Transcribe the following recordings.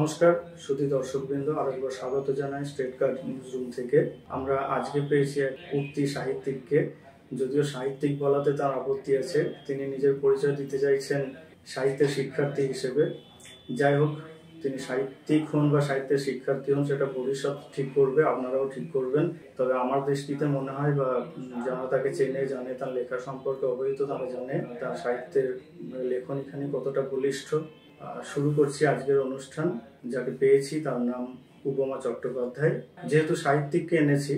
নমস্কার সুধী দর্শকবৃন্দ, আরেকবার স্বাগত জানাই স্ট্রেট কাট নিউজ রুম থেকে। আমরা আজকে পেয়েছি এক উক্তি সাহিত্যিককে। যদিও সাহিত্যিক বলাতে তার আপত্তি আছে, তিনি নিজের পরিচয় দিতে চাইছেন সাহিত্যের শিক্ষার্থী হিসেবে। যাই হোক, তিনি সাহিত্যিক হন বা সাহিত্যের শিক্ষার্থী হন সেটা ভবিষ্যৎ ঠিক করবে, আপনারাও ঠিক করবেন। তবে আমার দৃষ্টিতে মনে হয় বা যারা তাকে চেনে জানে, তার লেখা সম্পর্কে অবহিত, তারা জানে তার সাহিত্যের লেখনীখানি কতটা বলিষ্ঠ। শুরু করছি আজকের অনুষ্ঠান। যাকে পেয়েছি তার নাম উপমা চট্টোপাধ্যায়। যেহেতু সাহিত্যিককে এনেছি,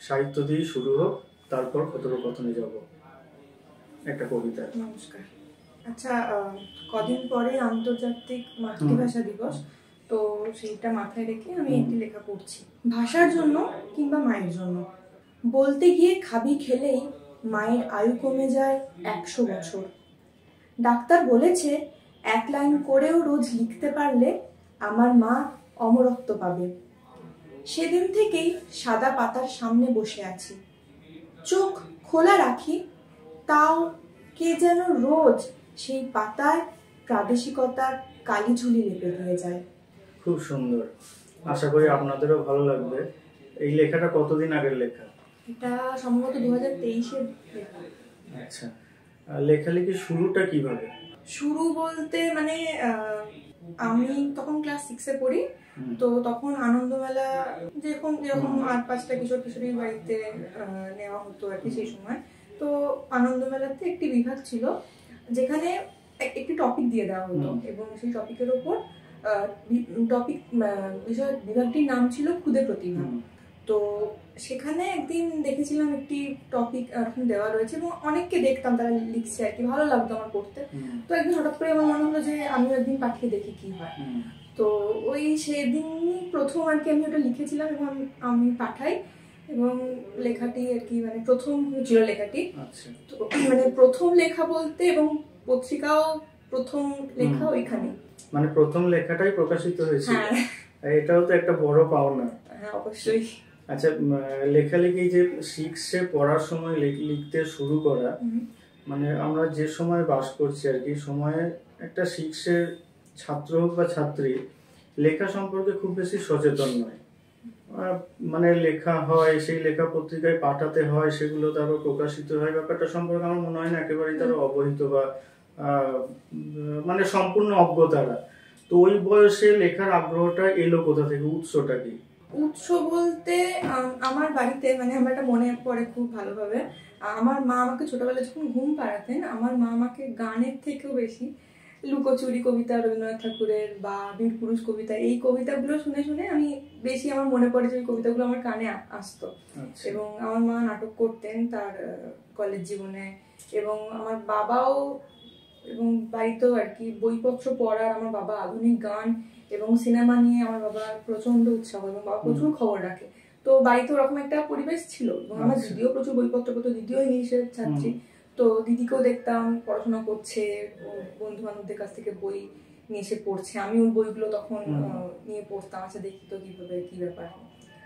সাহিত্য দিয়েই শুরু হোক, তারপর কথোপকথনে যাব। একটা কবিতা। নমস্কার। আচ্ছা, কদিন পরে আন্তর্জাতিক মাতৃভাষা দিবস, তো সেইটা মাথায় রেখে আমি একটি লেখা পড়ছি। ভাষার জন্য কিংবা মায়ের জন্য বলতে গিয়ে খাবি খেলেই মায়ের আয়ু কমে যায় 100 বছর। ডাক্তার বলেছে 1 লাইন করেও রোজ লিখতে পারলে আমার মা অমরত্ব পাবে। সেদিন থেকেই সাদা পাতার সামনে বসে আছি, চোখ খোলা রাখি, তাও কে যেন রোজ সেই পাতায় প্রাদেশিকতার কালিঝুলি লেপে দিয়ে যায়। খুব সুন্দর, আশা করি আপনাদেরও ভালো লাগবে। এই লেখাটা কতদিন আগের লেখা? এটা সম্ভবত 2023-এর লেখা। আচ্ছা, লেখালেখি শুরুটা কিভাবে? শুরু বলতে মানে আমি তখন ক্লাস 6-এ পড়ি, তো তখন আনন্দমেলা যেরকম 8-5টা কিশোরীর বাড়িতে নেওয়া হতো আর কি সেই সময়। তো আনন্দমেলাতে একটি বিভাগ ছিল যেখানে একটি টপিক দিয়ে দেওয়া হতো এবং সেই টপিকের ওপর বিভাগটির নাম ছিল খুদে প্রতিভা। তো সেখানে একদিন দেখেছিলাম একটি টপিক এখন দেওয়া রয়েছে এবং অনেককে দেখতাম তারা লিখছে আর কি, ভালো লাগতো আমার পড়তে। তো একদিন হঠাৎ করে আমার মনে হলো যে আমি একদিন পাঠিয়ে দেখি কি হয়। তো ওই সেদিনই প্রথম আর কি আমি ওটা লিখেছিলাম এবং আমি পাঠাই এবং লেখাটি আর কি মানে প্রথম ছিল লেখাটি। তো মানে প্রথম লেখা বলতে এবং পত্রিকাও প্রথম লেখা ওইখানে, মানে প্রথম লেখাটাই প্রকাশিত হয়েছিল। এটাও তো একটা বড় পাওনা। হ্যাঁ, অবশ্যই। আচ্ছা, লেখালেখি যে 6-এ পড়ার সময় লিখতে শুরু করা, মানে আমরা যে সময় বাস করছি আর কি, সময়ে একটা 6-এর ছাত্র হোক বা ছাত্রী লেখা সম্পর্কে খুব বেশি সচেতন নয়। মানে লেখা হয়, সেই লেখা পত্রিকায় পাঠাতে হয়, সেগুলো তারও প্রকাশিত হয়, ব্যাপারটা সম্পর্কে আমার মনে হয় না একেবারেই তারা অবহিত বা মানে সম্পূর্ণ অজ্ঞ তারা। তো ওই বয়সে লেখার আগ্রহটা এলো কোথা থেকে, উৎসটা কি? উৎস বলতে আমার বাড়িতে মানে আমার একটা মনে পড়ে খুব ভালোভাবে। আমার মা আমাকে ছোটবেলায় যখন ঘুম পাড়াতেন, আমার মা আমাকে গানের থেকেও বেশি লুকোচুরি কবিতা, রবীন্দ্রনাথ ঠাকুরের বা বীরপুরুষ কবিতা, এই কবিতাগুলো শুনে শুনে আমি বেশি আমার মনে পড়ে যে ওই কবিতাগুলো আমার কানে আসতো। এবং আমার মা নাটক করতেন তার কলেজ জীবনে, এবং আমার বাবাও এবং বাড়িতেও আর কি বইপত্র পড়ার, আমার বাবা আধুনিক গান এবং সিনেমা নিয়ে আমার বাবা প্রচন্ড উৎসাহ এবং বাবা প্রচুর খবর রাখে। তো বাড়িতে ওরকম একটা পরিবেশ ছিল এবং আমার দিদিও প্রচুর বইপত্র পড়তো, দিদিও ইংলিশের ছাত্রী। তো দিদিকেও দেখতাম পড়াশোনা করছে, বন্ধু বান্ধবদের কাছ থেকে বই নিয়ে এসে পড়ছে, আমি ওর বইগুলো তখন নিয়ে পড়তাম, আচ্ছা দেখি তো কিভাবে কি ব্যাপার।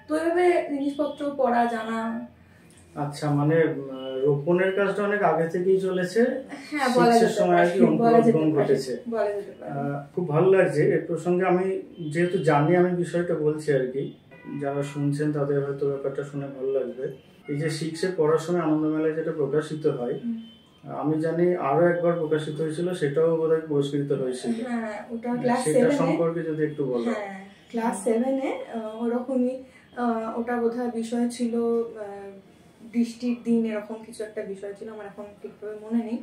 তো এভাবে জিনিসপত্র পড়া জানা। আচ্ছা, মানে রোপণের কাজটা অনেক আগে থেকেই চলেছে। হ্যাঁ, বলা যেতে পারে। খুব ভালো লাগছে এর প্রসঙ্গে। আমি যেহেতু জানি, আমি বিষয়টা বলছি আর কি, যারা শুনছেন তাদের হয়তো ব্যাপারটা শুনে ভালো লাগবে। এই যে 6-এ পড়ার সময় আনন্দমেলায় যেটা প্রকাশিত হয়, আমি জানি আরো একবার প্রকাশিত হয়েছিল, সেটাও বোধহয় পুরস্কৃত হয়েছিল। সেটা সম্পর্কে যদি একটু বলো। ক্লাস 7-এ ওরকমই, ওটা বোধহয় বিষয় ছিল বৃষ্টির দিন, এরকম কিছু একটা বিষয় ছিল, আমার এখন ঠিকভাবে মনে নেই।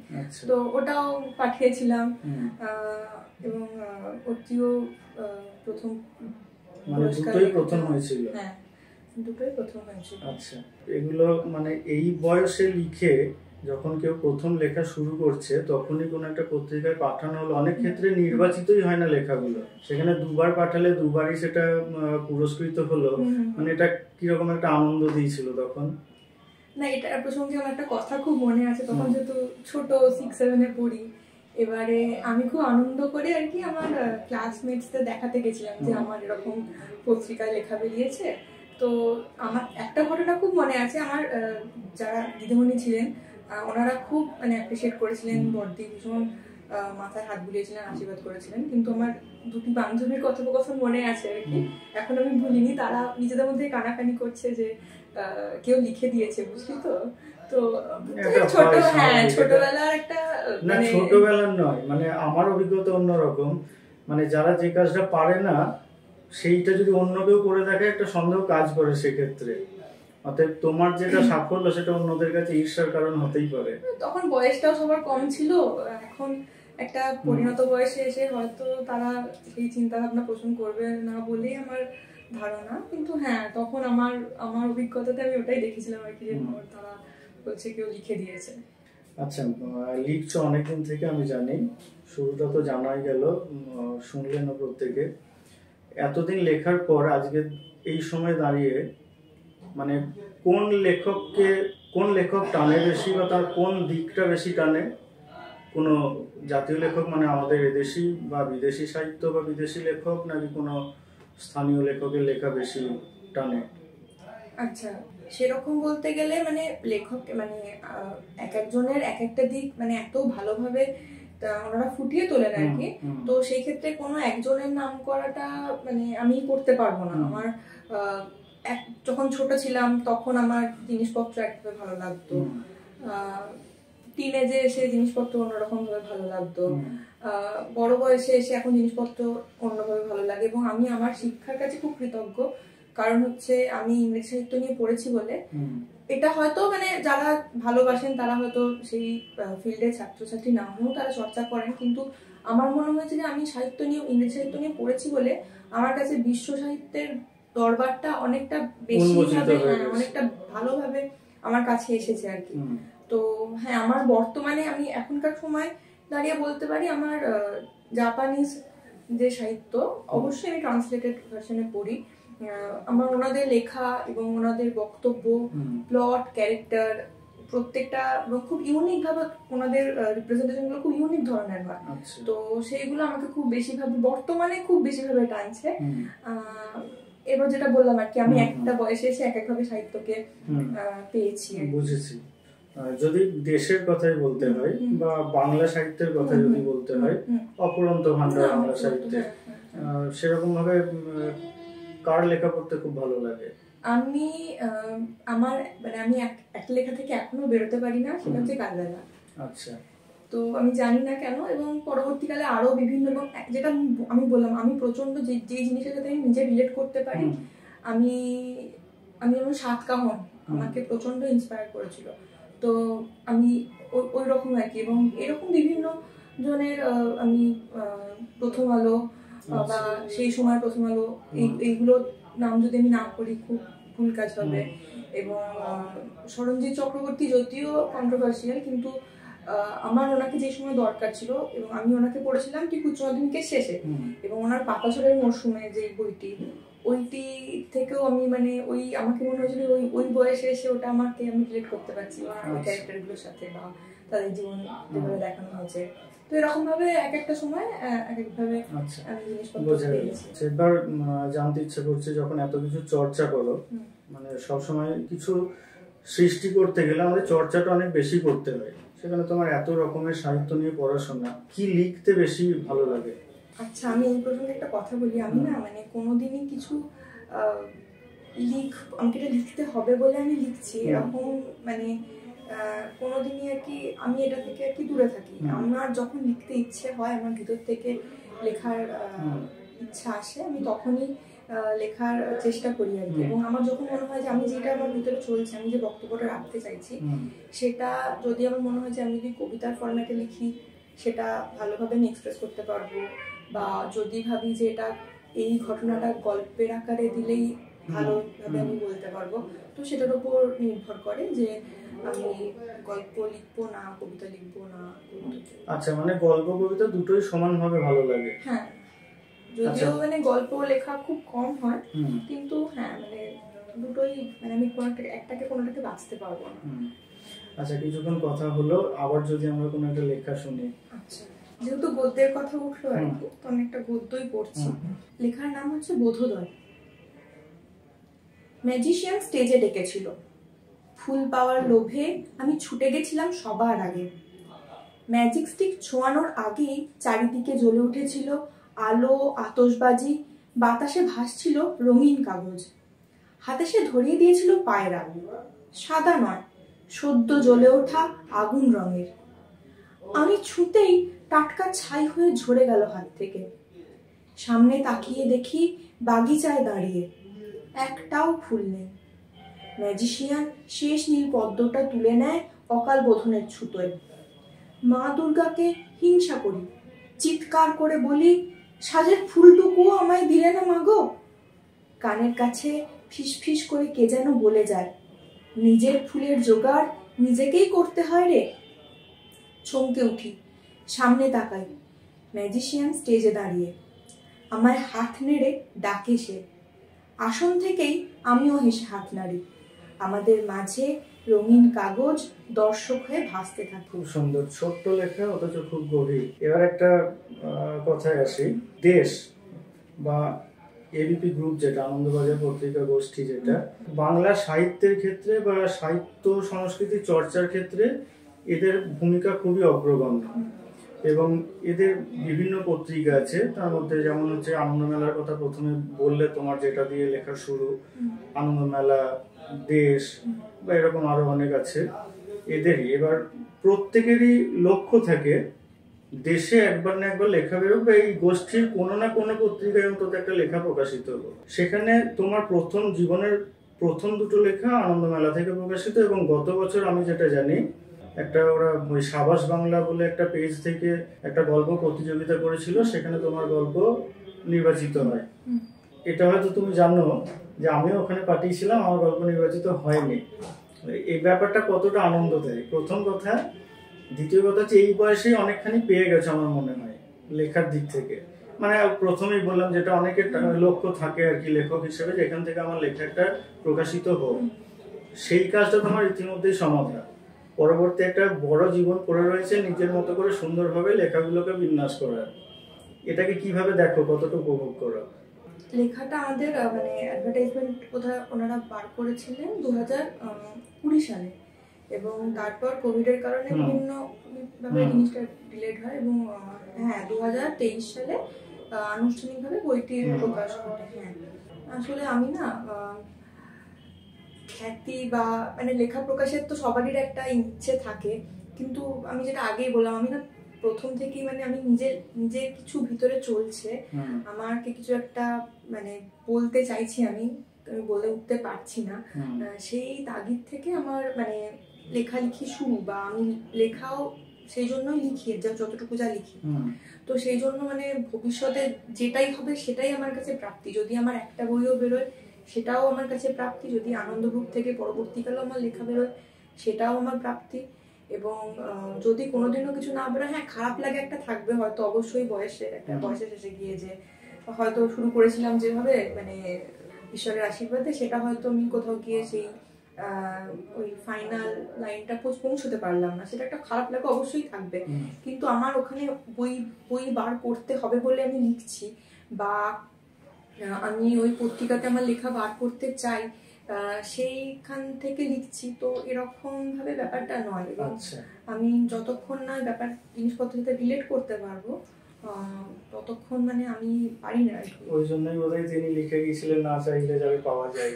তো ওটাও পাঠিয়েছিলাম এবং ওটিও প্রথম, মানে দুটোই প্রথম হয়েছিল। হ্যাঁ, দুটোই প্রথম হয়েছিল। আচ্ছা, এগুলো মানে এই বয়সে লিখে যখন কেউ প্রথম লেখা শুরু করছে, তখনই কোনো একটা পত্রিকায় পাঠানো হলো। অনেক ক্ষেত্রে নির্বাচিতই হয় না লেখাগুলো, সেখানে দুবার পাঠালে দুবারই সেটা পুরস্কৃত হলো। মানে এটা কিরকম একটা আনন্দ দিয়েছিল তখন? না, এটার প্রসঙ্গে আমার একটা কথা খুব মনে আছে। তখন যেহেতু ছোট 6-7-এ পড়ি, এবারে আমি খুব আনন্দ করে আর কি আমার ক্লাসমেটসদের দেখাতে গেছিলাম যে আমার এরকম পত্রিকায় লেখা বেরিয়েছে। তো আমার একটা ঘটনা খুব মনে আছে, আমার যারা দিদিমণি ছিলেন ওনারা খুব মানে অ্যাপ্রিসিয়েট করেছিলেন, বড়দি ভীষণ মাথায় হাত বুলিয়েছিলেন, আশীর্বাদ করেছিলেন। কিন্তু আমার দুটি বান্ধবীর কথোপকথন মনে আছে আর কি, এখন আমি ভুলিনি। তারা নিজেদের মধ্যে কানাকানি করছে যে কেউ লিখে দিয়েছে, বুঝলি তো। তো ছোটবেলার একটা না, ছোটবেলার নয়, মানে আমার অভিজ্ঞতা অন্যরকম। মানে যারা যে কাজটা পারে না সেইটা যদি অন্য কেউ করে দেখে একটা সন্দেহ কাজ করে সেক্ষেত্রে। অতএব তোমার যেটা সাফল্য সেটা অন্যদের কাছে ঈর্ষার কারণ হতেই পারে। তখন বয়সটাও সবার কম ছিল, এখন একটা পরিণত বয়সে এসে হয়তো তারা সেই চিন্তা ভাবনা পোষণ করবে না বলেই আমার ধারণা। কিন্তু হ্যাঁ, তখন আমার অভিজ্ঞতাতে আমি ওটাই দেখেছিলাম আর কি, যে তারা বলছে কেউ লিখে দিয়েছে। আচ্ছা, লিখছো অনেকদিন থেকে আমি জানি, শুরুটা তো জানাই গেল, শুনলেন প্রত্যেকে। এতদিন লেখার পর আজকে এই সময় দাঁড়িয়ে মানে কোন লেখক টানে বেশি, বা তার কোন দিকটা বেশি টানে? কোনো জাতীয় লেখক মানে আমাদের এদেশি বা বিদেশি সাহিত্য বা বিদেশি লেখক, নাকি কোনো স্থানীয় লেখকের লেখা বেশি টানে? আচ্ছা, সেরকম বলতে গেলে মানে লেখক মানে এক একজনের এক একটা দিক মানে এত ভালোভাবে ওনারা ফুটিয়ে তোলেন আর কি। তো সেই ক্ষেত্রে কোনো একজনের নাম করাটা মানে আমি করতে পারবো না। আমার যখন ছোট ছিলাম তখন আমার জিনিসপত্র একভাবে ভালো লাগতো, টিনেজে এসে জিনিসপত্র অন্যরকম ভাবে ভালো লাগতো, বড় বয়সে এসে এখন জিনিসপত্র অন্যভাবে ভালো লাগে। এবং আমি আমার শিক্ষার কাছে খুব কৃতজ্ঞ, কারণ হচ্ছে আমি ইংরেজি সাহিত্য নিয়ে পড়েছি বলে। এটা হয়তো মানে যারা ভালোবাসেন তারা হয়তো সেই ফিল্ডের ছাত্রছাত্রী না হয়েও তারা চর্চা করেন, কিন্তু আমার মনে হয়েছে যে আমি ইংরেজি সাহিত্য নিয়ে পড়েছি বলে আমার কাছে বিশ্ব সাহিত্যের দরবারটা অনেকটা বেশি ভাবে, অনেকটা ভালোভাবে আমার কাছে এসেছে আর কি। তো হ্যাঁ, আমার বর্তমানে আমি এখনকার সময় দাঁড়িয়ে বলতে পারি আমার জাপানিজ যে সাহিত্য, অবশ্যই আমি ট্রান্সলেটেড ভার্সনে পড়ি। আমার ওনাদের লেখা এবং ওনাদের বক্তব্য, প্লট, ক্যারেক্টার প্রত্যেকটা খুব ইউনিক ভাবে, ওনাদের রিপ্রেজেন্টেশন গুলো খুব ইউনিক ধরনের হয়। তো সেইগুলো আমাকে খুব বেশিভাবে বর্তমানে খুব বেশিভাবে টানছে। এবার যেটা বললাম আর কি, আমি একটা বয়সে এসে এক একভাবে সাহিত্যকে পেয়েছি। বুঝেছি। যদি দেশের কথাই বলতে হয় বা বাংলা সাহিত্যের কথা যদি বলতে হয়, অপরন্ত ভান্ডার বাংলা সাহিত্যে, সেরকম ভাবে কার লেখা পড়তে খুব ভালো লাগে? আমি এক লেখা থেকে এখনো বেরোতে পারি না, সেটা হচ্ছে কালবেলা। আচ্ছা। তো আমি জানি না কেন, এবং পরবর্তীকালে আরো বিভিন্ন, এবং যেটা আমি বললাম আমি প্রচন্ড যে জিনিসের সাথে আমি নিজে রিলেট করতে পারি, আমি যেমন সাতকাহন আমাকে প্রচন্ড ইন্সপায়ার করেছিল। তো আমি ওই রকম আর কি, এবং এরকম বিভিন্ন জনের আমি প্রথম আলো বা সেই সময় প্রথম আলো এইগুলো নাম যদি আমি না করি খুব ভুল কাজ হবে। এবং সরঞ্জিৎ চক্রবর্তী যদিও কন্ট্রোভার্সিয়াল, কিন্তু আমার ওনাকে যে সময় দরকার ছিল, এবং আমি ওনাকে পড়েছিলাম ঠিক উচ্চ মাধ্যমিকের শেষে, এবং ওনার পাতাছড়ের মরশুমে যে বইটি, ওইটি থেকেও আমি মানে আমাকে মনে হয়েছিল ওই বয়সে এসে ওটা আমি রিলেট করতে পারছি ওই ক্যারেক্টারগুলোর সাথে বা তাদের জীবন যেভাবে দেখানো হয়েছে। তো এরকম ভাবে এক একটা সময় এক এক ভাবে আমি জিনিসপত্র পেয়েছি। এবার জানতে ইচ্ছে করছে, যখন এত কিছু চর্চা করো, মানে সবসময় কিছু সৃষ্টি করতে গেলে আমাদের চর্চাটা অনেক বেশি করতে হয়, সেখানে তোমার এত রকমের সাহিত্য নিয়ে পড়াশোনা, কি লিখতে বেশি ভালো লাগে? আচ্ছা, আমি এই প্রসঙ্গে একটা কথা বলি। আমি না মানে কোনোদিনই কিছু আমাকে এটা লিখতে হবে বলে আমি লিখছি এরকম মানে কোনোদিনই আর কি আমি এটা থেকে আর কি দূরে থাকি। আমার যখন লিখতে ইচ্ছে হয়, আমার ভিতর থেকে লেখার ইচ্ছা আসে, আমি তখনই লেখার চেষ্টা করি আর কি। এবং আমার যখন মনে হয় যে আমি যেটা আমার ভিতরে চলছে, আমি যে বক্তব্যটা রাখতে চাইছি, সেটা যদি আমার মনে হয় যে আমি যদি কবিতার ফরম্যাটে লিখি সেটা ভালোভাবে আমি এক্সপ্রেস করতে পারবো, বা যদি ভাবি যে এটা এই ঘটনাটা গল্পের আকারে দিলেই ভালোভাবে আমি বলতে পারবো, তো সেটার উপর নির্ভর করে যে আমি গল্প লিখবো না কবিতা লিখবো না। আচ্ছা, মানে গল্প কবিতা দুটোই সমানভাবে ভালো লাগে? হ্যাঁ, যদিও মানে গল্প লেখা খুব কম হয়, কিন্তু হ্যাঁ মানে দুটোই, মানে আমি কোনোটাকে বাঁচতে পারবো না। আচ্ছা, কিছুক্ষণ কথা হলো, আবার যদি আমরা কোনো একটা লেখা শুনি। আচ্ছা, যেহেতু গদ্যের কথা উঠলো আর কি, তো আমি একটা গদ্যই পড়ছি। লেখার নাম হচ্ছে বোধোদয়। ম্যাজিশিয়ান স্টেজে ডেকেছিল, ফুল পাওয়ার লোভে আমি ছুটে গেছিলাম সবার আগে। ম্যাজিক স্টিক ছোঁয়ানোর আগেই চারিদিকে জ্বলে উঠেছিল আলো, আতশবাজি, বাতাসে ভাসছিল রঙিন কাগজ। হাতে সে ধরিয়ে দিয়েছিল পায়রা, সাদা নয়, সদ্য জ্বলে ওঠা আগুন রঙের। আমি ছুঁতেই টাটকা ছাই হয়ে ঝরে গেল হাত থেকে। সামনে তাকিয়ে দেখি বাগিচায় দাঁড়িয়ে, একটাও ফুল নেই। ম্যাজিশিয়ান শেষ নীল পদ্মটা তুলে নেয় অকাল বোধনের ছুতোয়। মা দুর্গাকে হিংসা করি, চিৎকার করে বলি, সাজের ফুলটুকুও আমায় দিলে না মাগো। কানের কাছে ফিস ফিস করে কে যেন বলে যায়, নিজের ফুলের জোগাড় নিজেকেই করতে হয় রে। চমকে উঠি, সামনে তাকাই, ম্যাজিশিয়ান স্টেজে দাঁড়িয়ে। আমায় হাত নেড়ে ডাকে সে। আসন থেকেই আমিও হেসে হাত নাড়ি। আমাদের মাঝে রঙিন কাগজ দর্শক হয়ে ভাসতে থাকে। খুব সুন্দর, ছোট্ট লেখা অথচ খুব গভীর। এবার একটা কথায় আসি, দেশ বা এবিপি গ্রুপ, যেটা আনন্দবাজার পত্রিকা গোষ্ঠী, যেটা বাংলা সাহিত্যের ক্ষেত্রে বা সাহিত্য সংস্কৃতি চর্চার ক্ষেত্রে এদের ভূমিকা খুবই অগ্রগণ্য। এবং এদের বিভিন্ন পত্রিকা আছে, তার মধ্যে যেমন হচ্ছে আনন্দমেলার কথা প্রথমে বললে, তোমার যেটা দিয়ে লেখা শুরু, আনন্দমেলা, দেশ বা এরকম আরো অনেক আছে এদেরই। এবার প্রত্যেকেরই লক্ষ্য থাকে দেশে একবার না একবার লেখা বেরোক, বা এই গোষ্ঠীর কোনো না কোনো পত্রিকায় অন্তত একটা লেখা প্রকাশিত হলো। সেখানে তোমার জীবনের প্রথম দুটো লেখা আনন্দমেলা থেকে প্রকাশিত। এবং গত বছর আমি যেটা জানি, একটা ওরা ওই সাবাস বাংলা বলে একটা পেজ থেকে একটা গল্প প্রতিযোগিতা করেছিল, সেখানে তোমার গল্প নির্বাচিত হয়। এটা হয়তো তুমি জানো যে আমিও ওখানে পাঠিয়েছিলাম, আমার গল্প নির্বাচিত হয়নি। এই ব্যাপারটা কতটা আনন্দ দেয়, প্রথম কথা। দ্বিতীয় কথা হচ্ছে, এই বয়সেই অনেকখানি পেয়ে গেছে আমার মনে হয় লেখার দিক থেকে। মানে প্রথমেই বললাম, যেটা অনেকের লক্ষ্য থাকে আর কি লেখক হিসেবে, যেখান থেকে আমার লেখাটা প্রকাশিত হোক, সেই কাজটা তোমার ইতিমধ্যেই সমাধান। পরবর্তী একটা বড় জীবন পড়ে রয়েছে নিজের মতো করে সুন্দরভাবে লেখাগুলোকে বিন্যাস করার। এটাকে কিভাবে দেখো, কতটা উপভোগ করো? লেখাটা আমাদের মানে অ্যাডভার্টাইজমেন্ট কোথায় ওনারা বার করেছিলেন 2020 সালে, এবং তারপর কোভিডের কারণে বিভিন্ন ভাবে জিনিসটা ডিলেড হয়, এবং হ্যাঁ 2023 সালে আনুষ্ঠানিকভাবে বইটির প্রকাশ ঘটে। হ্যাঁ, আসলে আমি না খ্যাতি বা মানে লেখা প্রকাশের তো সবারই একটা ইচ্ছে থাকে, কিন্তু আমি যেটা আগেই বললাম, আমি না প্রথম থেকেই মানে আমি নিজে কিছু ভিতরে চলছে, আমাকে কিছু একটা মানে বলতে চাইছি, আমি বলে উঠতে পারছি না, সেই তাগিদ থেকে আমার মানে লেখালেখি শুরু, বা আমি লেখাও সেই জন্যই লিখি, যতটুকু যা লিখি। তো সেই জন্য মানে ভবিষ্যতে যেটাই হবে সেটাই আমার কাছে প্রাপ্তি। যদি আমার একটা বইও বেরোয় সেটাও আমার কাছে প্রাপ্তি, যদি আনন্দ গ্রুপ থেকে পরবর্তীকালেও আমার লেখা বেরোয় সেটাও আমার প্রাপ্তি। এবং যদি কোনোদিনও কিছু না বেরোয়, হ্যাঁ খারাপ লাগে একটা থাকবে হয়তো, অবশ্যই বয়সের শেষে গিয়ে যে হয়তো শুরু করেছিলাম যেভাবে মানে ঈশ্বরের আশীর্বাদে, সেটা হয়তো আমি কোথাও গিয়ে সেই ওই ফাইনাল লাইনটা পৌঁছতে পারলাম না, সেটা একটা খারাপ লাগা অবশ্যই থাকবে। কিন্তু আমার ওখানে বই বার করতে হবে বলে আমি লিখছি, বা আমি ওই পত্রিকাতে আমার লেখা বার করতে চাই, সেইখান থেকে লিখছি। তো এরকম ভাবে ব্যাপারটা নয়, এবং আমি যতক্ষণ না ব্যাপার জিনিসপত্রের সাথে রিলেট করতে পারবো ততক্ষণ মানে আমি পারি না। ওই জন্যই বোধহয় তিনি লিখে গিয়েছিলেন, না চাইলে যাবে পাওয়া যায়।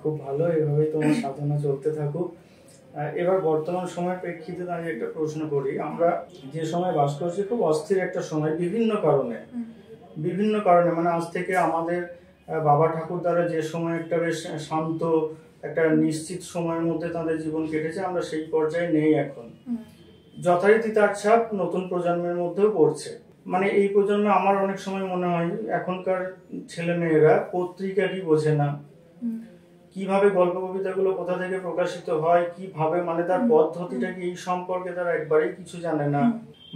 খুব ভালো, এভাবেই তোমার সাধনা চলতে থাকুক। এবার বর্তমান সময়ের প্রেক্ষিতে দাঁড়িয়ে একটা প্রশ্ন করি, আমরা যে সময় বাস করছি খুব অস্থির একটা সময়, বিভিন্ন কারণে মানে আজ থেকে আমাদের বাবা ঠাকুরদারা যে সময় একটা বেশ শান্ত একটা নিশ্চিত সময়ের মধ্যে তাদের জীবন কেটেছে, আমরা সেই পর্যায়ে নেই এখন। যথারীতি তার ছাপ নতুন প্রজন্মের মধ্যেও পড়ছে। মানে এই প্রজন্মে আমার অনেক সময় মনে হয় এখনকার ছেলে মেয়েরা পত্রিকা কি বোঝে না, কিভাবে গল্প কবিতাগুলো কোথা থেকে প্রকাশিত হয়, কিভাবে মানে তার পদ্ধতিটা কি, এই সম্পর্কে তারা একবারেই কিছু জানে না।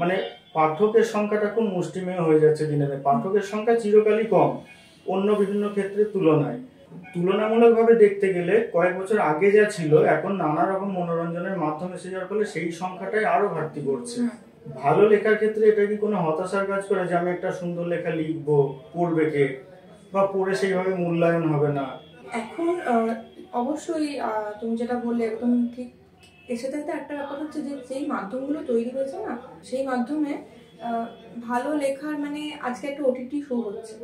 মানে পাঠকের সংখ্যাটা খুব মুষ্টিমেয় হয়ে যাচ্ছে দিনে দিনে। পাঠকের সংখ্যা চিরকালই কম অন্য বিভিন্ন ক্ষেত্রের তুলনায়। তুলনামূলকভাবে দেখতে গেলে কয়েক বছর আগে যা ছিল, এখন নানা রকম মনোরঞ্জনের মাধ্যম এসে যাওয়ার ফলে সেই সংখ্যাটাই আরো ঘাটতি পড়ছে। ভালো লেখার ক্ষেত্রে এটা কি কোনো হতাশার কাজ করে যে আমি একটা সুন্দর লেখা লিখবো, পড়বে কে, বা পড়ে সেইভাবে মূল্যায়ন হবে না? এখন অবশ্যই তুমি যেটা বললে একদম ঠিক এর সাথে সাথে একটা ব্যাপার হচ্ছে যে যেই মাধ্যমগুলো তৈরি হয়েছে না, সেই মাধ্যমে ভালো লেখার মানে আজকে একটা ওটিটি শো হচ্ছে,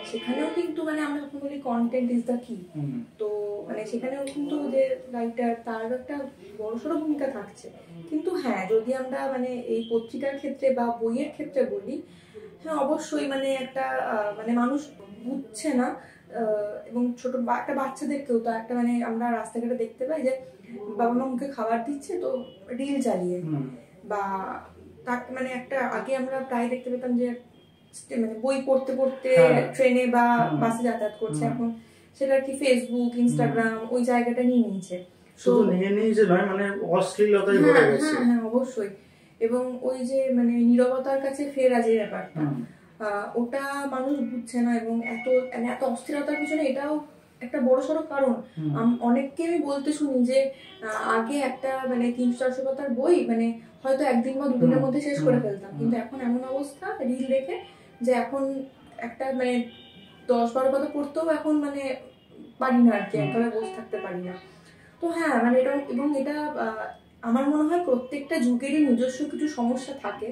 সেখানেও কিন্তু মানে আমরা যখন বলি কন্টেন্ট ইজ দ্য কি, তো মানে সেখানেও কিন্তু যে রাইটার তার একটা বড়সড় ভূমিকা থাকছে। কিন্তু হ্যাঁ, যদি আমরা মানে এই পত্রিকার ক্ষেত্রে বা বইয়ের ক্ষেত্রে বলি, হ্যাঁ অবশ্যই মানে একটা মানে মানুষ বুঝছে না, এবং ছোট একটা বাচ্চাদেরকেও তো একটা মানে আমরা রাস্তাঘাটে দেখতে পাই যে বাবা মা মুখে খাবার দিচ্ছে তো রিল চালিয়ে, বা তাকে মানে একটা আগে আমরা প্রায় দেখতে পেতাম যে মানে বই পড়তে পড়তে ট্রেনে বা বাসে যাতায়াত করছে, এখন সেটা কি ফেসবুক ইনস্টাগ্রাম ওই জায়গাটা নিয়ে নিয়েছে, শুধু নিয়ে নিয়েছে নয় মানে অশ্লীলতায় ভরে গেছে। হ্যাঁ অবশ্যই, এবং ওই যে মানে নীরবতার কাছে ফেরা যে ব্যাপারটা, ওটা মানুষ বুঝছে না, এবং এত অস্থিরতার পিছনে এটাও একটা বড়সড় কারণ। অনেককে আমি বলতে শুনি যে আগে একটা মানে 300-400 পাতার বই মানে হয়তো একদিন বা দুদিনের মধ্যে শেষ করে ফেলতাম, কিন্তু এখন এমন অবস্থা রিল দেখে যে এখন একটা মানে 10-12 পাতা পড়তেও এখন মানে পারি না আর কি, একভাবে বসে থাকতে পারি না। তো হ্যাঁ মানে এটা, এবং এটা আমার মনে হয় প্রত্যেকটা যুগেরই নিজস্ব কিছু সমস্যা থাকে,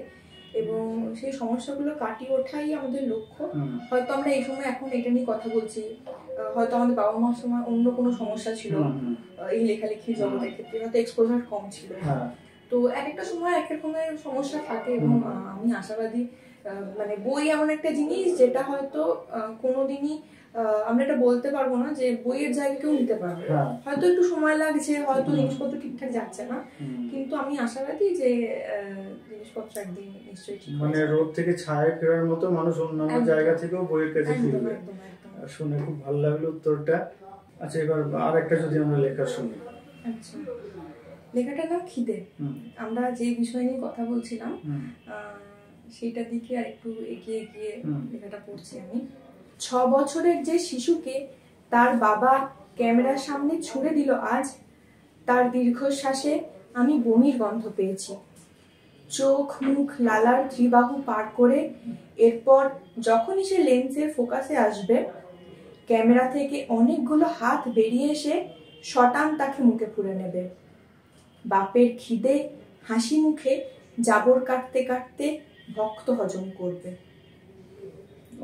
এবং সেই সমস্যাগুলো কাটিয়ে ওঠাই আমাদের লক্ষ্য। হয়তো আমরা এই সময় এখন এটা নিয়ে কথা বলছি, হয়তো আমাদের বাবা মার সময় অন্য কোনো সমস্যা ছিল, এই লেখালেখির জগতের ক্ষেত্রে হয়তো এক্সপোজার কম ছিল, তো এক একটা সময় এক রকমের সমস্যা থাকে, এবং আমি আশাবাদী মানে বই এমন একটা জিনিস যেটা হয়তো কোনোদিনই আমরা এটা বলতে পারবো না যে বইয়ের জায়গা কেউ নিতে পারবে, হয়তো একটু সময় লাগছে, হয়তো জিনিসপত্র ঠিকঠাক যাচ্ছে না, কিন্তু আমি আশাবাদী যে জিনিসপত্র একদিন নিশ্চয়ই ঠিক মানে রোদ থেকে ছায়া ফেরার মতো মানুষ অন্যান্য জায়গা থেকেও বইয়ের কাছে ফিরবে। শুনে খুব ভালো লাগলো উত্তরটা। আচ্ছা, এবার আর একটা যদি আমরা লেখা শুনি। আচ্ছা, লেখাটার নাম খিদে। আমরা যে বিষয় নিয়ে কথা বলছিলাম সেইটার দিকে আর একটু এগিয়ে গিয়ে লেখাটা পড়ছি আমি। 6 বছরের যে শিশুকে তার বাবা ক্যামেরার সামনে ছুড়ে দিল আজ, তার দীর্ঘশ্বাসে আমি বমির গন্ধ পেয়েছি। চোখ মুখ লালার ত্রিবাহু পার করে এরপর যখনই সে লেন্সের ফোকাসে আসবে, ক্যামেরা থেকে অনেকগুলো হাত বেরিয়ে এসে শটান তাকে মুখে পুরে নেবে। বাপের খিদে হাসি মুখে জাবর কাটতে কাটতে ভক্ত হজম করবে।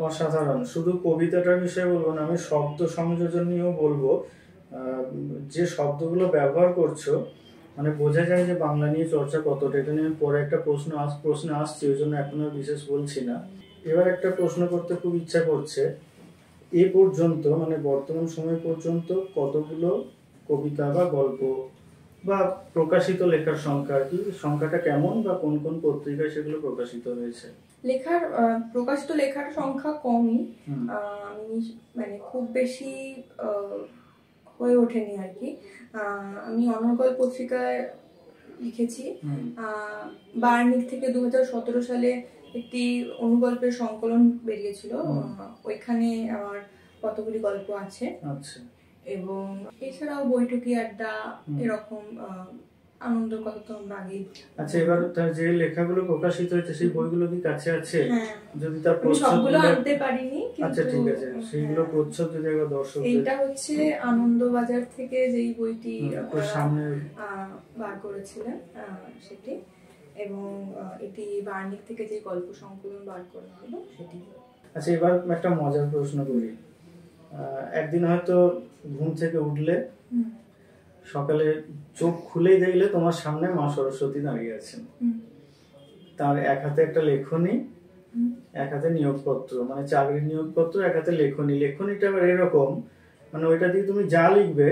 অসাধারণ। শুধু কবিতাটার বিষয়ে বলবো না, আমি শব্দ সংযোজন নিয়েও বলবো। যে শব্দগুলো ব্যবহার করছো মানে বোঝা যায় যে বাংলা নিয়ে চর্চা কতটা। এটা নিয়ে পরে একটা প্রশ্ন আসছে, ওই জন্য এখন আর বিশেষ বলছি না। এবার একটা প্রশ্ন করতে খুব ইচ্ছা করছে, এ পর্যন্ত মানে বর্তমান সময় পর্যন্ত কতগুলো কবিতা বা গল্প বা প্রকাশিত লেখার সংখ্যা, কি সংখ্যাটা কেমন, বা কোন কোন পত্রিকায় সেগুলো প্রকাশিত হয়েছে? লেখার প্রকাশিত লেখার সংখ্যা কমই, আমি মানে খুব বেশি হয়ে ওঠেনি আর কি। আমি অনর্গল পত্রিকায় লিখেছি, বার্নিক থেকে 2017 সালে একটি অনুগল্পের সংকলন বেরিয়েছিল, ওইখানে আমার কতগুলি গল্প আছে। আচ্ছা, এবং এছাড়াও বৈঠকি আড্ডা, এরকম আনন্দের কথা তো আমরা আগেই। আচ্ছা, এবার যে লেখাগুলো প্রকাশিত হয়েছে সেই বইগুলো কি কাছে আছে? যদি তার সবগুলো আনতে পারিনি, আচ্ছা ঠিক আছে, সেইগুলো প্রচ্ছদ যদি একবার দর্শক। এইটা হচ্ছে আনন্দবাজার থেকে যেই বইটি সামনে বার করেছিলেন সেটি, এবং এটি বার্নিক থেকে যে গল্প সংকলন বার করা হলো সেটি। আচ্ছা, এবার একটা মজার প্রশ্ন করি। একদিন হয়তো ঘুম থেকে উঠলে সকালে চোখ খুলেই দেখলে তোমার সামনে মা সরস্বতী দাঁড়িয়ে আছেন, তার এক হাতে একটা লেখনী, এক হাতে নিয়োগপত্র, মানে চাকরির নিয়োগপত্র, এক হাতে লেখনী। লেখনীটা আবার এরকম মানে ওইটা দিয়ে তুমি যা লিখবে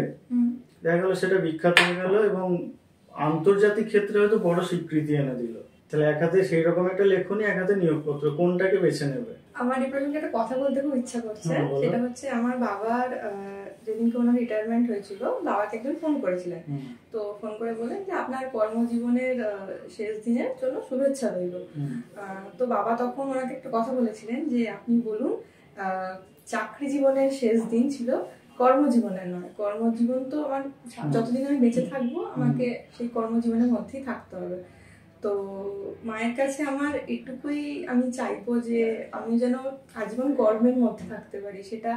দেখা গেল সেটা বিখ্যাত হয়ে গেল, এবং আন্তর্জাতিক ক্ষেত্রে হয়তো বড় স্বীকৃতি এনে দিল। তাহলে এক হাতে সেই রকম একটা লেখনী, এক হাতে নিয়োগপত্র, কোনটাকে বেছে নেবে? আমার এই প্রসঙ্গে একটা কথা বলতে খুব ইচ্ছা করছে। সেটা হচ্ছে আমার বাবার যেদিনকে ওনার রিটায়ারমেন্ট হয়েছিল, বাবাকে একজন ফোন করেছিলেন, তো ফোন করে বলেন যে আপনার কর্মজীবনের শেষ দিনের জন্য শুভেচ্ছা রইল। তো বাবা তখন ওনাকে একটা কথা বলেছিলেন যে আপনি বলুন চাকরি জীবনের শেষ দিন ছিল, কর্মজীবনের নয়। কর্মজীবন তো আমার যতদিন আমি বেঁচে থাকবো আমাকে সেই কর্মজীবনের মধ্যেই থাকতে হবে। তো মায়ের কাছে আমার এটুকুই আমি চাইবো যে আমি যেন আজীবন কর্মের মধ্যে থাকতে পারি। সেটা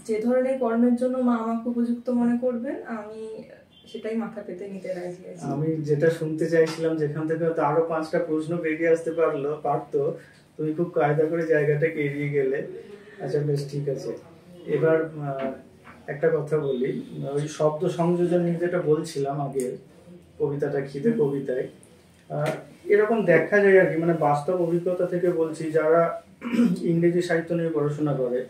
যে ধরনের কর্মের জন্য মা আমাকে উপযুক্ত মনে করবেন, আমি সেটাই মাথা পেতে নিতে রাজি আছি। আমি যেটা শুনতে চাইছিলাম, যেখান থেকে হয়তো আরো 5টা প্রশ্ন বেরিয়ে আসতে পারতো, তুমি খুব কায়দা করে জায়গাটাকে এড়িয়ে গেলে। আচ্ছা বেশ, ঠিক আছে। এবার একটা কথা বলি, ওই শব্দ সংযোজন নিয়ে যেটা বলছিলাম আগে, কবিতাটা খিদে কবিতায় এরকম দেখা যায় আর কি, মানে বাস্তব অভিজ্ঞতা থেকে বলছি, যারা ইংরেজি সাহিত্য নিয়ে পড়াশোনা করে,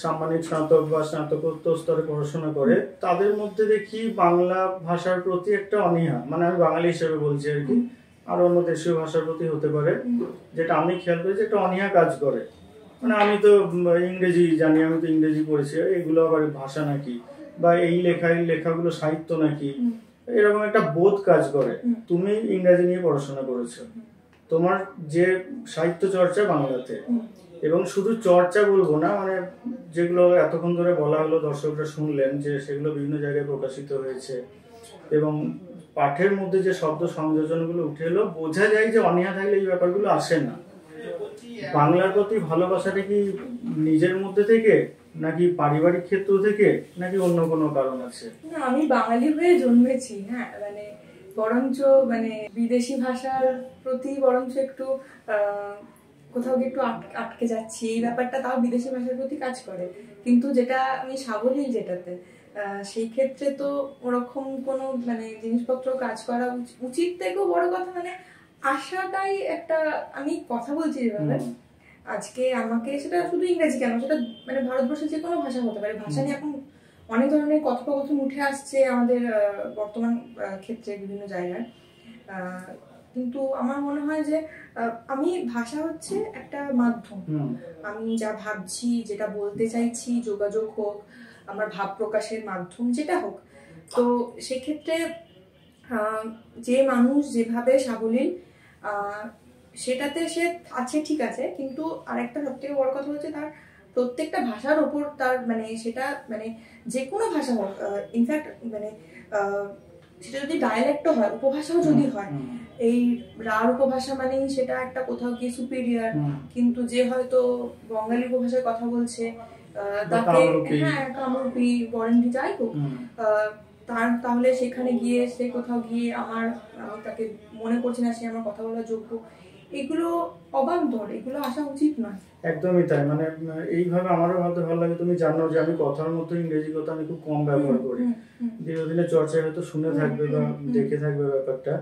সাম্মানিক স্নাতক বা স্নাতকোত্তর স্তরে পড়াশোনা করে, তাদের মধ্যে দেখি বাংলা ভাষার প্রতি একটা অনীহা, মানে আমি বাঙালি হিসেবে বলছি আর কি, আর অন্য দেশীয় ভাষার প্রতি হতে পারে, যেটা আমি খেয়াল করেছি একটা অনীহা কাজ করে। মানে আমি তো ইংরেজি জানি, আমি তো ইংরেজি পড়েছি, এগুলো আবার ভাষা নাকি, বা এই লেখাগুলো সাহিত্য নাকি, এরকম একটা বোধ কাজ করে। তুমি ইংরেজি নিয়ে পড়াশোনা করেছো, তোমার যে সাহিত্য চর্চা বাংলাতে, এবং শুধু চর্চা বলবো না, মানে যেগুলো এতক্ষণ ধরে বলা হলো, দর্শকরা শুনলেন যে সেগুলো বিভিন্ন জায়গায় প্রকাশিত হয়েছে, এবং পাঠের মধ্যে যে শব্দ সংযোজনগুলো উঠে এলো, বোঝা যায় যে অনীহা থাকলে এই ব্যাপারগুলো আসে না। বাংলার প্রতি ভালোবাসাটা কি নিজের মধ্যে থেকে, নাকি পারিবারিক ক্ষেত্র থেকে, নাকি অন্য কোনো কারণ আছে? না, আমি বাঙালি হয়ে জন্মেছি, হ্যাঁ, মানে বরঞ্চ মানে বিদেশি ভাষার প্রতি বরঞ্চ একটু কোথাও একটু আটকে যাচ্ছি, এই ব্যাপারটা তাও বিদেশি ভাষার প্রতি কাজ করে। কিন্তু যেটা আমি সাবলীল যেটাতে, সেই ক্ষেত্রে তো ওরকম কোনো মানে জিনিসপত্র কাজ করা উচিত থেকেও বড় কথা, মানে আশাটাই একটা। আমি কথা বলছি যেভাবে আজকে, আমাকে সেটা শুধু ইংরেজি কেন, সেটা মানে ভারতবর্ষের যে কোনো ভাষা হতে পারে, ভাষা নিয়ে এখন অনেক ধরনের কথোপকথন উঠে আসছে আমাদের বর্তমান ক্ষেত্রে বিভিন্ন জায়গায়। কিন্তু আমার মনে হয় যে আমি ভাষা হচ্ছে একটা মাধ্যম, আমি যা ভাবছি, যেটা বলতে চাইছি, যোগাযোগ হোক, আমার ভাব প্রকাশের মাধ্যম যেটা হোক, তো সেক্ষেত্রে যে মানুষ যেভাবে সাবলীল সেটাতে সে আছে, ঠিক আছে, কিন্তু আরেকটা সব থেকে বড় কথা হচ্ছে তার প্রত্যেকটা ভাষার ওপর তার মানে সেটা মানে যে কোনো ভাষা হোক, ইনফ্যাক্ট মানে সেটা যদি ডায়ালেক্টও হয়, উপভাষাও যদি হয়, এই রাঢ় উপভাষা মানেই সেটা একটা কোথাও গিয়ে সুপিরিয়ার, কিন্তু যে হয়তো বঙ্গালী উপভাষায় কথা বলছে তাকে, হ্যাঁ, কামরূপী, বরেন্দ্রী, যাই হোক, তাহলে সেখানে গিয়ে সে কোথাও গিয়ে আমি তাকে মনে করছি না সে আমার কথা বলার যোগ্য। এগুলো অবান্তর, এগুলো আসা উচিত নয়। একদমই তাই। মানে এইভাবে আমারও ভাবতে ভালো লাগে। তুমি জানো যে আমি কথার মধ্যে ইংরেজি কথা আমি খুব কম ব্যবহার করি, দীর্ঘদিনের চর্চায় হয়তো শুনে থাকবে বা দেখে থাকবে ব্যাপারটা।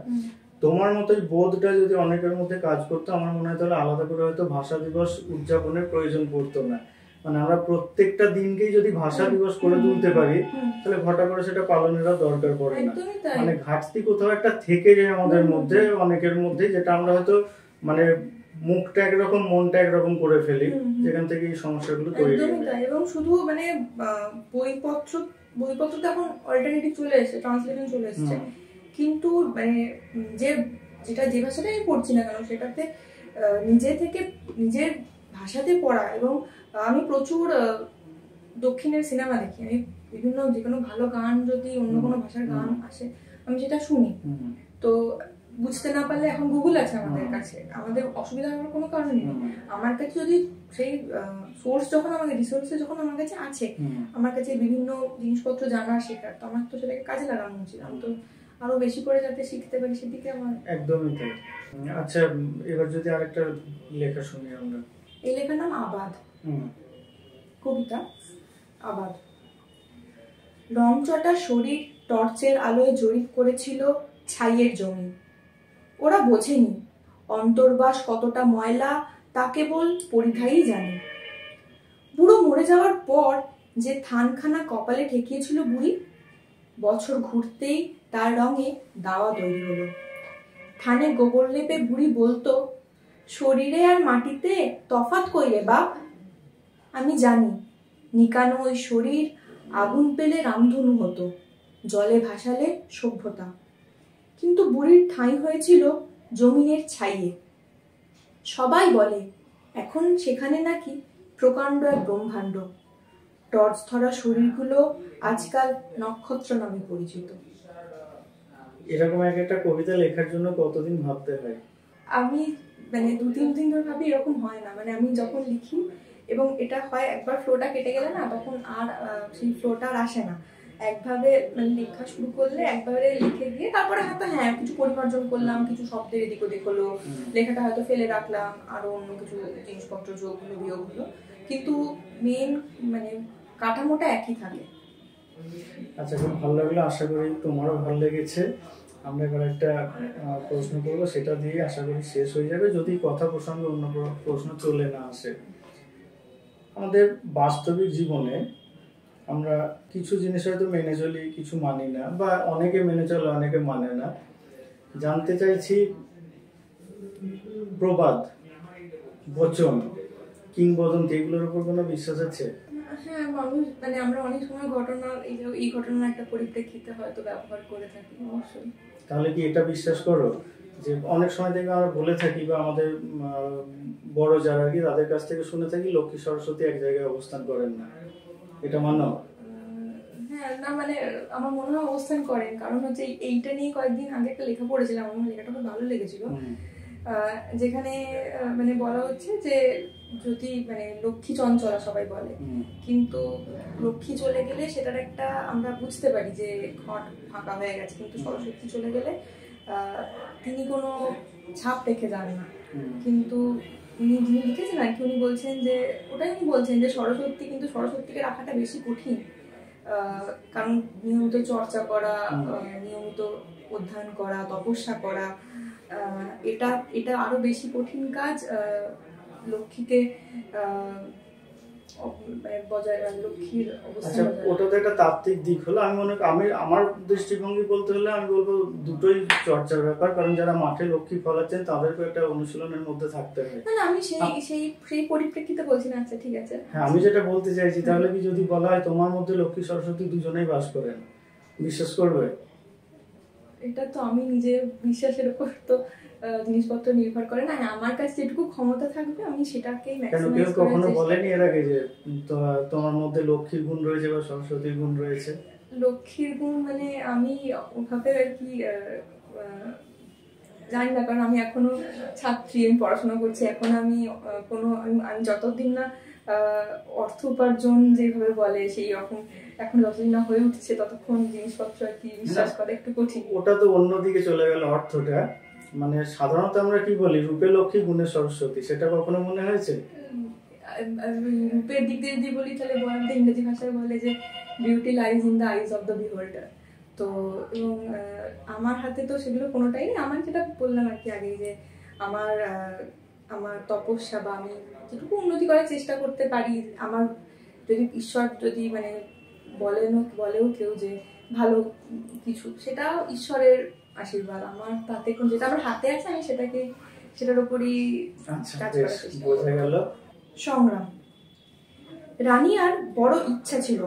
তোমার মতোই বোধটা যদি অনেকের মধ্যে কাজ করতো, আমার মনে হয় তাহলে আলাদা করে হয়তো ভাষা দিবস উদযাপনের প্রয়োজন পড়তো না। মানে আমরা প্রত্যেকটা দিনকেই যদি ভাষা দিবস করে তুলতে পারি, তাহলে ঘটা করে সেটা পালনেরও দরকার পড়ে না। মানে ঘাটতি কোথাও একটা থেকে যায় আমাদের মধ্যে, অনেকের মধ্যে, যেটা আমরা হয়তো মানে মুখটা একরকম মনটা একরকম করে ফেলি, যেখান থেকে এই সমস্যাগুলো তৈরি হয়। এবং শুধু মানে বইপত্র তো এখন অল্টারনেটিভ চলে এসেছে, ট্রান্সলেশন চলে এসেছে, কিন্তু মানে যে ভাষাটাই আমি পড়ছি না কেন, সেটাতে নিজে থেকে নিজের ভাষাতে পড়া। এবং আমি প্রচুর দক্ষিণের সিনেমা দেখি, আমি বিভিন্ন যে কোনো ভালো গান যদি অন্য কোনো ভাষার গান আসে আমি সেটা শুনি। তো বুঝতে না পারলে এখন গুগল আছে আমাদের কাছে, আমাদের অসুবিধা হওয়ার কোনো কারণ নেই। আমার কাছে যদি সেই সোর্স যখন আমাদের রিসোর্সে যখন আমার কাছে আছে, আমার কাছে বিভিন্ন জিনিসপত্র জানার, শেখার, তো আমার তো সেটাকে কাজে লাগানো উচিত। আমি তো আরো বেশি করে যাতে শিখতে পারি সেদিকে আমার একদমই তাই। আচ্ছা, এবার যদি আরেকটা লেখা শুনি আমরা। এই লেখার নাম আবাদ, কবিতা আবাদ। রংচটা শরীর টর্চের আলোয় জরিপ করেছিল ছাইয়ের জমি। ওরা বোঝেনি অন্তর্বাস কতটা ময়লা, তা কেবল পরিধায়ী জানে। বুড়ো মরে যাওয়ার পর যে থানখানা কপালে ঠেকিয়েছিল বুড়ি, বছর ঘুরতেই তার রঙে দাওয়া তৈরি হলো। থানে গোবর লেপে বুড়ি বলতো, শরীরে আর মাটিতে তফাৎ কই রে বাপ? আমি জানি নিকানো ওই শরীর আগুন পেলে রামধনু হতো, জলে ভাসালে সভ্যতা। কিন্তু বুড়ির ঠাঁই হয়েছিল জমিনের ছাইয়ে। সবাই বলে এখন সেখানে নাকি প্রকাণ্ড এক ব্রহ্মাণ্ড। টর্চ ধরা শরীরগুলো আজকাল নক্ষত্র নামে পরিচিত। এরকম একটা কবিতা লেখার জন্য কতদিন ভাবতে হয়? আমি মানে 2-3 দিন ধরে ভাবি, এরকম হয় না। মানে আমি যখন লিখি এবং এটা হয় একবার ফ্লোটা কেটে গেলে না, তখন আর সেই ফ্লোটা আর আসে না। একভাবে মানে লেখা শুরু করলে একবারে লিখে গিয়ে তারপরে হয়তো হ্যাঁ কিছু পরিমার্জন করলাম, কিছু শব্দের এদিক ওদিক হলো, লেখাটা হয়তো ফেলে রাখলাম, আরো অন্য কিছু জিনিসপত্র যোগ হলো বিয়োগ হলো, কিন্তু মেন মানে কাঠামোটা একই থাকে। আচ্ছা, খুব ভালো লাগলো, আশা করি তোমারও ভালো লেগেছে। আমরা এবার একটা প্রশ্ন করবো, সেটা দিয়ে আশা করি শেষ হয়ে যাবে, যদি কথা প্রসঙ্গে অন্য প্রশ্ন চলে না আসে। আমাদের বাস্তবিক জীবনে আমরা কিছু জিনিস হয়তো মেনে চলি, কিছু মানি না, বা অনেকে মেনে চলে অনেকে মানে না। জানতে চাইছি, প্রবাদ, বচন, কিংবদন্তি এগুলোর উপর কোনো বিশ্বাস আছে? হ্যাঁ, মানুষ মানে আমরা অনেক সময় ঘটনা এই ঘটনার একটা পরিপ্রেক্ষিতে হয়তো ব্যবহার করে থাকি অবশ্যই। তাহলে কি এটা বিশ্বাস করো যে অনেক সময় থেকে আমরা বলে থাকি বা আমাদের বড় যারা কি তাদের কাছ থেকে শুনে থাকি লক্ষ্মী সরস্বতী এক জায়গায় অবস্থান করেন না, এটা মানো? হ্যাঁ, না মানে আমার মনে হয় অবস্থান করেন, কারণ হচ্ছে এইটা নিয়ে কয়েকদিন আগে একটা লেখা পড়েছিলাম, আমার লেখাটা খুব ভালো লেগেছিল, যেখানে মানে বলা হচ্ছে যে যদি মানে লক্ষ্মী চঞ্চলা সবাই বলে, কিন্তু লক্ষ্মী চলে গেলে সেটার একটা আমরা বুঝতে পারি যে ঘট ফাঁকা হয়ে গেছে, কিন্তু সরস্বতী চলে গেলে তিনি কোনো ছাপ রেখে যান না। কিন্তু উনি যিনি লিখেছেন আর কি, উনি বলছেন যে ওটাই উনি বলছেন যে সরস্বতীকে রাখাটা বেশি কঠিন, কারণ নিয়মিত চর্চা করা, নিয়মিত অধ্যয়ন করা, তপস্যা করা, এটা আরো বেশি কঠিন কাজ লক্ষ্মীকে লক্ষ্মীর আচ্ছা, ওটা তো একটা তাত্ত্বিক দিক হলো। আমি মনে করি আমার দৃষ্টিভঙ্গি বলতে হলে আমি বলবো দুটোই চর্চার ব্যাপার, কারণ যারা মাঠে লক্ষ্মী ফলাচ্ছেন তাদেরকে একটা অনুশীলনের মধ্যে থাকতে হয়। না, আমি সেই পরিপ্রেক্ষিতে বলছি না। আচ্ছা ঠিক আছে, হ্যাঁ, আমি যেটা বলতে চাইছি, তাহলে কি যদি বলা হয় তোমার মধ্যে লক্ষ্মী সরস্বতী দুজনেই বাস করেন, বিশ্বাস করবে? এটা তো আমি নিজের বিশ্বাসের উপর তো জিনিসপত্র নির্ভর করে না। আমার কাছে যেটুকু ক্ষমতা থাকবে আমি সেটাকেই ম্যাক্সিমাইজ করার চেষ্টা। কখনো বলেনি এর আগে যে তোমার মধ্যে লক্ষ্মীর গুণ রয়েছে বা সরস্বতীর গুণ রয়েছে? লক্ষ্মীর গুণ মানে আমি ওভাবে আর কি জানি না, কারণ আমি এখনো ছাত্রী, আমি পড়াশোনা করছি। এখন আমি আমি যতদিন না অর্থ উপার্জন যেভাবে বলে সেই রকম এখন যতদিন না হয়ে উঠছে ততক্ষণ জিনিসপত্র আর কি বিশ্বাস করা একটু কঠিন। ওটা তো অন্যদিকে চলে গেল অর্থটা। মানে সাধারণত আমরা কি বলি, রূপে লক্ষ্মী গুণে সরস্বতী, সেটা কখনো মনে হয়েছে? রূপের দিক দিয়ে যদি বলি তাহলে বলতে ইংরেজি ভাষায় বলে যে beauty lies in the eyes of the বিহোল্ডার। তো এবং আমার হাতে তো সেগুলো কোনোটাই নেই। আমার যেটা বললাম আর কি আগে, যে আমার তপস্যা বা আমি যেটুকু উন্নতি করার চেষ্টা করতে পারি, আমার যদি ঈশ্বর যদি মানে বলেও কেউ যে ভালো কিছু, সেটা ঈশ্বরের আশীর্বাদ। আমার তাতে যেটা আমার হাতে আছে আমি সেটার উপরই কাজ করার চেষ্টা করি। সংগ্রাম। রানিয়ার বড় ইচ্ছা ছিল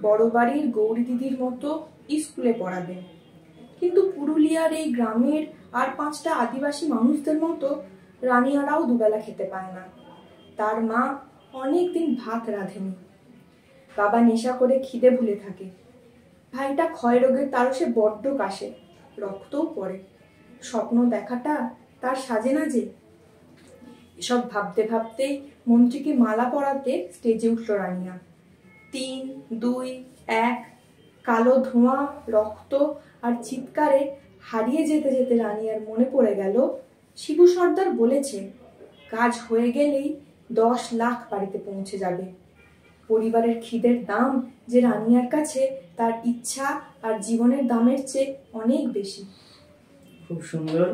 বড় বাড়ির গৌরী দিদির মতো স্কুলে পড়াবেন, কিন্তু পুরুলিয়ার এই গ্রামের আর 5টা আদিবাসী মানুষদের মতো রানিয়ারাও দুবেলা খেতে পায় না। তার মা অনেকদিন ভাত রাঁধেনি, বাবা নেশা করে খিদে ভুলে থাকে, ভাইটা ক্ষয় রোগের তারসে বড্ড কাশে, রক্তও পড়ে, স্বপ্ন দেখাটা তার সাজে না যে। এসব ভাবতে ভাবতেই মন্ত্রীকে মালা পরাতে স্টেজে উঠল রানিয়া। 3, 2, 1, কালো ধোঁয়া, রক্ত আর চিৎকারে হারিয়ে যেতে যেতে রানিয়ার মনে পড়ে গেল শিবু সর্দার বলেছে কাজ হয়ে গেলেই 10 লাখ বাড়িতে পৌঁছে যাবে। পরিবারের খিদের দাম যে রানিয়ার কাছে তার ইচ্ছা আর জীবনের দামের চেয়ে অনেক বেশি। খুব সুন্দর।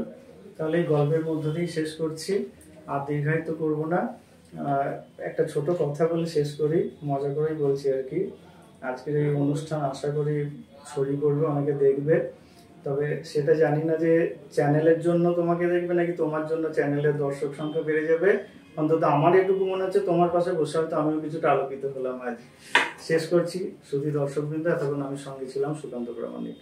তাহলে গল্পের মধ্য দিয়ে শেষ করছি, আর দীর্ঘায়িত করবো না। একটা ছোট কথা বলে শেষ করি, মজা করেই বলছি আর কি। আজকের এই অনুষ্ঠান আশা করি ছড়িয়ে পড়বে, অনেকে দেখবে। তবে সেটা জানি না যে চ্যানেলের জন্য তোমাকে দেখবে নাকি তোমার জন্য চ্যানেলের দর্শক সংখ্যা বেড়ে যাবে। অন্তত আমার এটুকু মনে হচ্ছে তোমার পাশে বসে হয়তো আমিও কিছুটা আলোকিত হলাম। আজ শেষ করছি। শুধু দর্শকবৃন্দ, এতক্ষণ আমি সঙ্গে ছিলাম সুকান্ত প্রামাণিক।